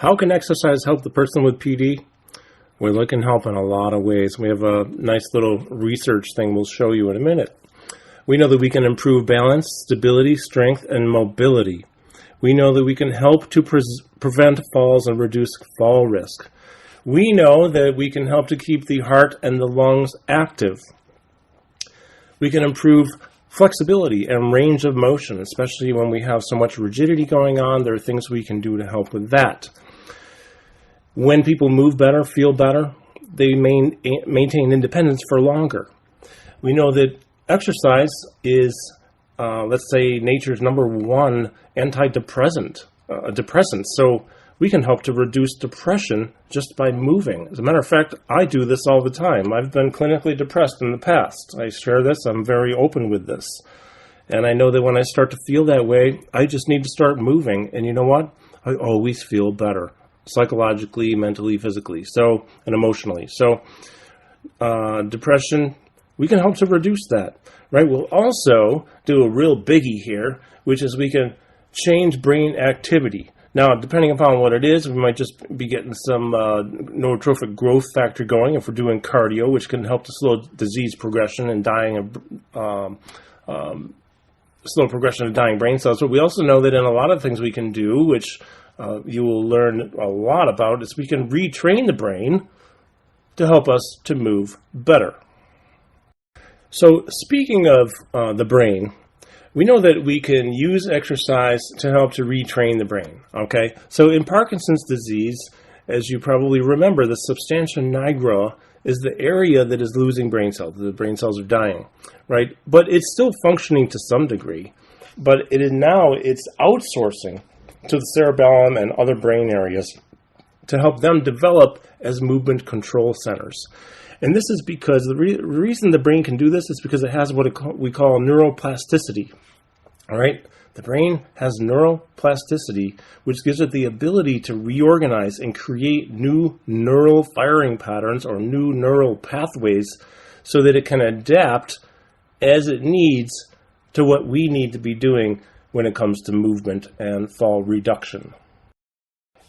How can exercise help the person with PD? Well, it can help in a lot of ways. We have a nice little research thing we'll show you in a minute. We know that we can improve balance, stability, strength, and mobility. We know that we can help to prevent falls and reduce fall risk. We know that we can help to keep the heart and the lungs active. We can improve flexibility and range of motion, especially when we have so much rigidity going on. There are things we can do to help with that. When people move better, feel better, they maintain independence for longer. We know that exercise is, let's say, nature's #1 antidepressant. So we can help to reduce depression just by moving. As a matter of fact, I do this all the time. I've been clinically depressed in the past. I share this. I'm very open with this. And I know that when I start to feel that way, I just need to start moving. And you know what? I always feel better, psychologically, mentally, physically, and emotionally. So depression, we can help to reduce that, right? We'll also do a real biggie here, which is we can change brain activity. Now, depending upon what it is, we might just be getting some neurotrophic growth factor going if we're doing cardio, which can help to slow disease progression and slow progression of dying brain cells. But we also know that in a lot of things we can do, which you will learn a lot about, is we can retrain the brain to help us to move better. So speaking of the brain, we know that we can use exercise to help to retrain the brain, okay? So in Parkinson's disease, as you probably remember, the substantia nigra is the area that is losing brain cells. The brain cells are dying, right? But it's still functioning to some degree. But it's outsourcing to the cerebellum and other brain areas to help them develop as movement control centers. And this is because the reason the brain can do this is because it has what we call neuroplasticity. All right? The brain has neuroplasticity, which gives it the ability to reorganize and create new neural firing patterns or new neural pathways so that it can adapt as it needs to what we need to be doing when it comes to movement and fall reduction.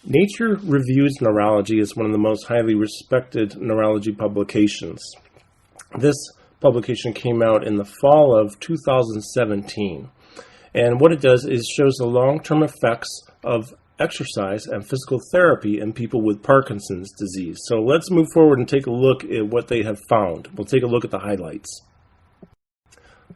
Nature Reviews Neurology is one of the most highly respected neurology publications. This publication came out in the fall of 2017. And what it does is shows the long-term effects of exercise and physical therapy in people with Parkinson's disease. So let's move forward and take a look at what they have found. We'll take a look at the highlights.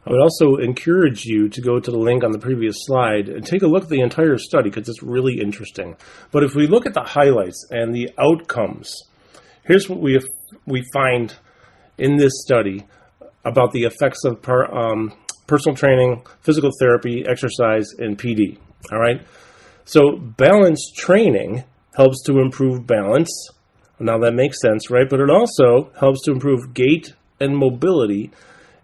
I would also encourage you to go to the link on the previous slide and take a look at the entire study because it's really interesting. But if we look at the highlights and the outcomes, here's what we find in this study about the effects of personal training, physical therapy, exercise, and PD. All right. So balance training helps to improve balance. Now that makes sense, right? But it also helps to improve gait and mobility.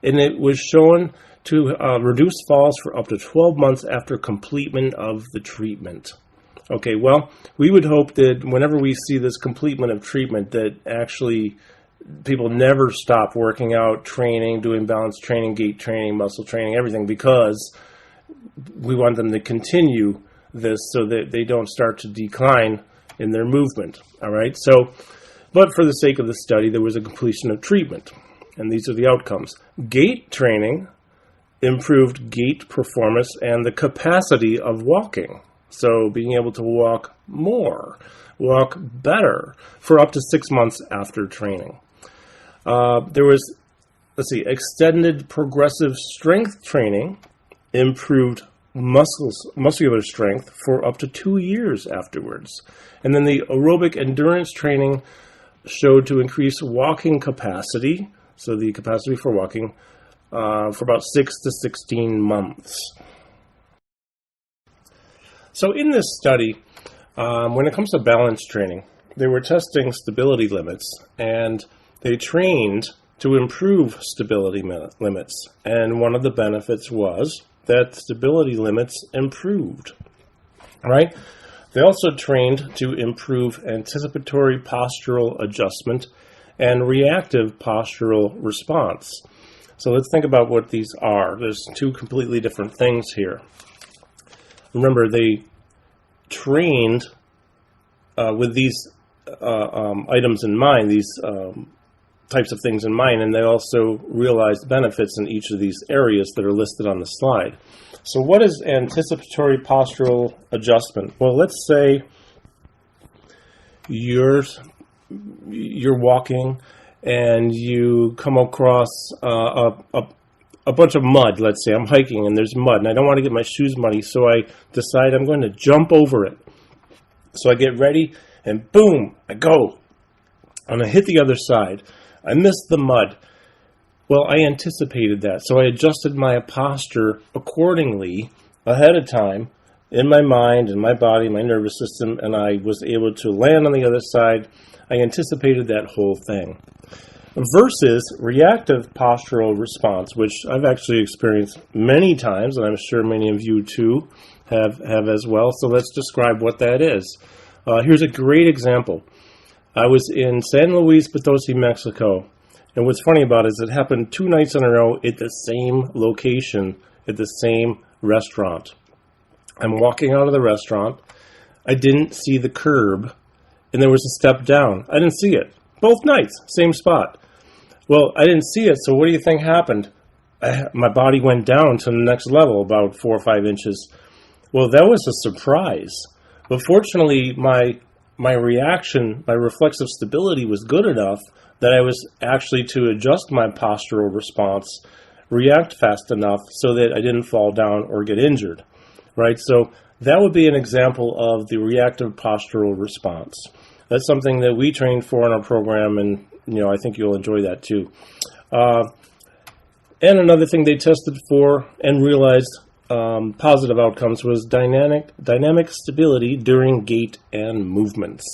And it was shown to reduce falls for up to 12 months after completion of the treatment. Okay, well, we would hope that whenever we see this completion of treatment, that actually people never stop working out, training, doing balance training, gait training, muscle training, everything, because we want them to continue this so that they don't start to decline in their movement. All right, so, but for the sake of the study, there was a completion of treatment. And these are the outcomes. Gait training improved gait performance and the capacity of walking. So being able to walk more, walk better for up to 6 months after training. There was, extended progressive strength training improved muscular strength for up to 2 years afterwards. And then the aerobic endurance training showed to increase walking capacity, so the capacity for walking, for about 6 to 16 months. So in this study, when it comes to balance training, they were testing stability limits, and they trained to improve stability limits. And one of the benefits was that stability limits improved. All right? They also trained to improve anticipatory postural adjustment and reactive postural response. So let's think about what these are. There's two completely different things here. Remember, they trained with these items in mind, these types of things in mind, and they also realized benefits in each of these areas that are listed on the slide. So what is anticipatory postural adjustment? Well, let's say you're walking and you come across a bunch of mud. Let's say I'm hiking and there's mud and I don't want to get my shoes muddy, so I decide I'm going to jump over it. So I get ready and boom, I go. And I hit the other side. I missed the mud. Well, I anticipated that, so I adjusted my posture accordingly ahead of time in my mind, in my body, my nervous system, and I was able to land on the other side. I anticipated that whole thing. Versus reactive postural response, which I've actually experienced many times, and I'm sure many of you too have as well. So let's describe what that is. Here's a great example. I was in San Luis Potosi, Mexico, and what's funny about it is it happened 2 nights in a row at the same location, at the same restaurant. I'm walking out of the restaurant. I didn't see the curb, and there was a step down. I didn't see it. Both nights, same spot. Well, I didn't see it, so what do you think happened? My body went down to the next level, about 4 or 5 inches. Well, that was a surprise. But fortunately, my reaction, my reflexive stability was good enough that I was actually to adjust my postural response, react fast enough so that I didn't fall down or get injured, right? So that would be an example of the reactive postural response. That's something that we trained for in our program, and I think you'll enjoy that too. And another thing they tested for and realized positive outcomes was dynamic stability during gait and movements.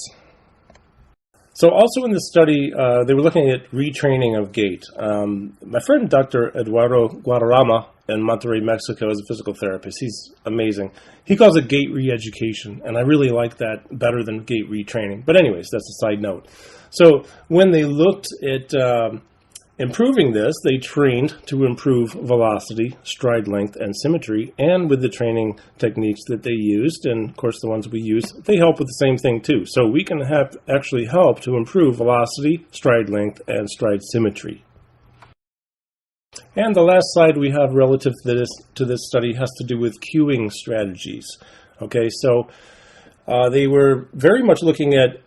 So also in this study, they were looking at retraining of gait. My friend Dr. Eduardo Guadarrama in Monterrey, Mexico, is a physical therapist. He's amazing. He calls it gait re-education, and I really like that better than gait retraining. But anyways, that's a side note. So when they looked at improving this, they trained to improve velocity, stride length, and symmetry, and with the training techniques that they used, and of course the ones we use, they help with the same thing too. So we can actually help to improve velocity, stride length, and stride symmetry. And the last slide we have relative to this study has to do with cueing strategies. Okay, so they were very much looking at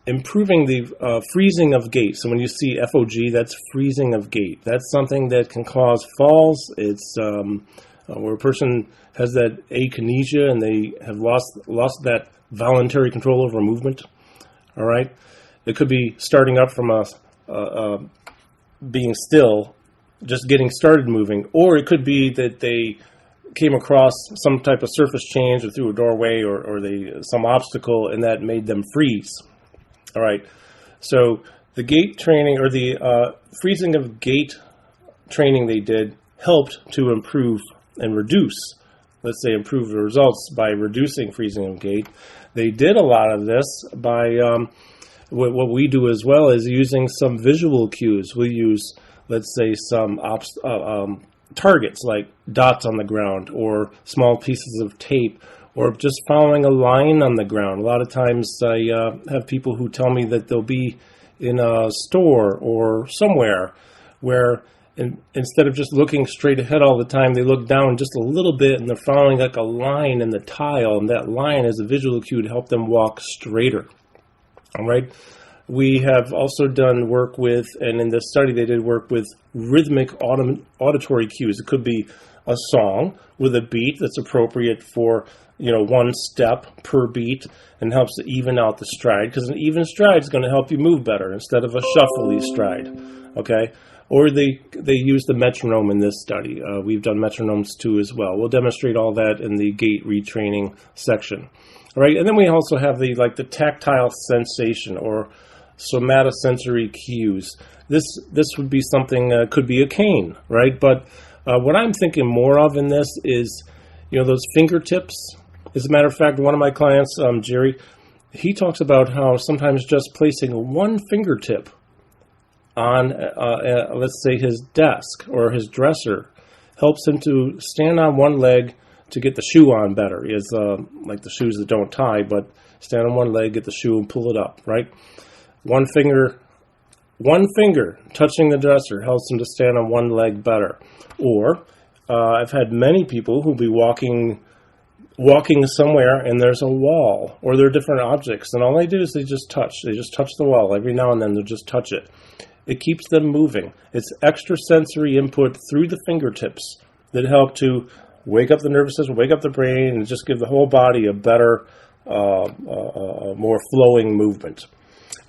improving the freezing of gait. So when you see FOG, that's freezing of gait. That's something that can cause falls. It's where a person has that akinesia and they have lost that voluntary control over movement. All right, it could be starting up from being still, just getting started moving, or it could be that they came across some type of surface change or through a doorway or some obstacle, and that made them freeze. All right, so the gait training or the freezing of gait training they did helped to improve and reduce, let's say improve the results by reducing freezing of gait. They did a lot of this by what we do as well is using some visual cues. We use, let's say, some targets like dots on the ground or small pieces of tape, or just following a line on the ground. A lot of times I have people who tell me that they'll be in a store or somewhere where instead of just looking straight ahead all the time, they look down just a little bit and they're following like a line in the tile, and that line is a visual cue to help them walk straighter. All right. We have also done work with, and in this study they did work with rhythmic auditory cues. It could be a song with a beat that's appropriate for one step per beat and helps to even out the stride, because an even stride is going to help you move better instead of a shuffly stride. Okay, or they use the metronome in this study. We've done metronomes too as well. We'll demonstrate all that in the gait retraining section. All right, and then we also have the tactile sensation or somatosensory cues. This would be something, could be a cane, right? But what I'm thinking more of in this is, those fingertips. As a matter of fact, one of my clients, Jerry, he talks about how sometimes just placing one fingertip on, let's say, his desk or his dresser helps him to stand on one leg, to get the shoe on better is like the shoes that don't tie, but stand on one leg, get the shoe and pull it up, right? One finger touching the dresser helps them to stand on one leg better. Or I've had many people who'll be walking somewhere and there's a wall or there are different objects, and all they do is they just touch the wall. Every now and then they'll just touch it. It keeps them moving. It's extra sensory input through the fingertips that help to wake up the nervous system, wake up the brain, and just give the whole body a better, more flowing movement.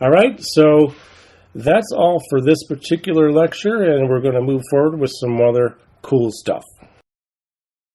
All right, so that's all for this particular lecture, and we're going to move forward with some other cool stuff.